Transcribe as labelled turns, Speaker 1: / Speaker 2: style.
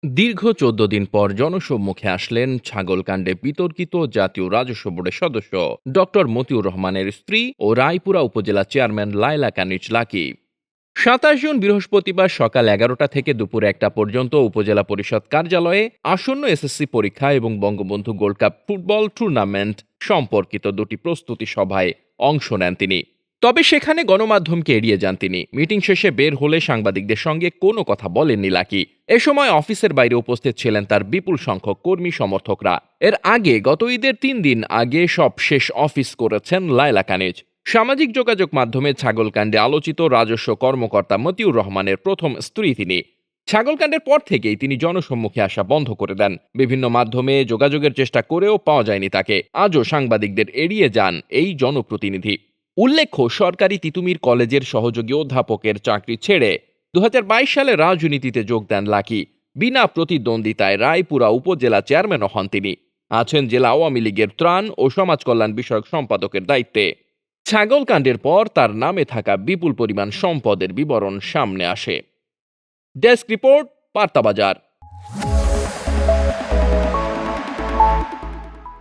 Speaker 1: দীর্ঘ ১৪ দিন পর জনসম্মুখে আসলেন ছাগলকাণ্ডে বিতর্কিত জাতীয় রাজস্ব বোর্ডের সদস্য ডক্টর মতিউর রহমানের স্ত্রী ও রায়পুরা উপজেলা চেয়ারম্যান লায়লা কানিজ লাকি। ২৭ জুন বৃহস্পতিবার সকাল ১১টা থেকে দুপুর ১টা পর্যন্ত উপজেলা পরিষদ কার্যালয়ে আসন্ন এসএসসি পরীক্ষা এবং Bangabandhu gold cup football tournament সম্পর্কিত দুটি প্রস্তুতি সভায় অংশ নেন তিনি। তবে সেখানে গণমাধ্যমকে এড়িয়ে যান তিনি। মিটিং শেষে বের হলে সাংবাদিকদের সঙ্গে কোনো কথা বলেননি লাকি। এ সময় অফিসের বাইরে উপস্থিত ছিলেন তার বিপুল সংখ্যক কর্মী সমর্থকরা। এর আগে গত ঈদের ৩ দিন আগে সব শেষ অফিস করেছেন লায়লা কানিজ। সামাজিক যোগাযোগ মাধ্যমে ছাগলকাণ্ডে আলোচিত রাজস্ব কর্মকর্তা মতিউর রহমানের প্রথম স্ত্রী তিনি। ছাগলকাণ্ডের পর থেকেই তিনি জনসম্মুখে আসা বন্ধ করে দেন। বিভিন্ন মাধ্যমে যোগাযোগের চেষ্টা করেও পাওয়া যায়নি তাকে। আজও সাংবাদিকদের এড়িয়ে যান এই জনপ্রতিনিধি। উল্লেখ্য, সরকারি তিতুমির কলেজের সহযোগী অধ্যাপকের চাকরি ছেড়ে ২০২২ সালে রাজনীতিতে যোগ দেন লাকি। বিনা প্রতিদ্বন্দ্বিতায় রায়পুরা উপজেলা চেয়ারম্যানও হন তিনি। আছেন জেলা আওয়ামী লীগের ত্রাণ ও সমাজ কল্যাণ বিষয়ক সম্পাদকের দায়িত্বে। ছাগলকাণ্ডের পর তার নামে থাকা বিপুল পরিমাণ সম্পদের বিবরণ সামনে আসে। Desk report, বার্তাবাজার।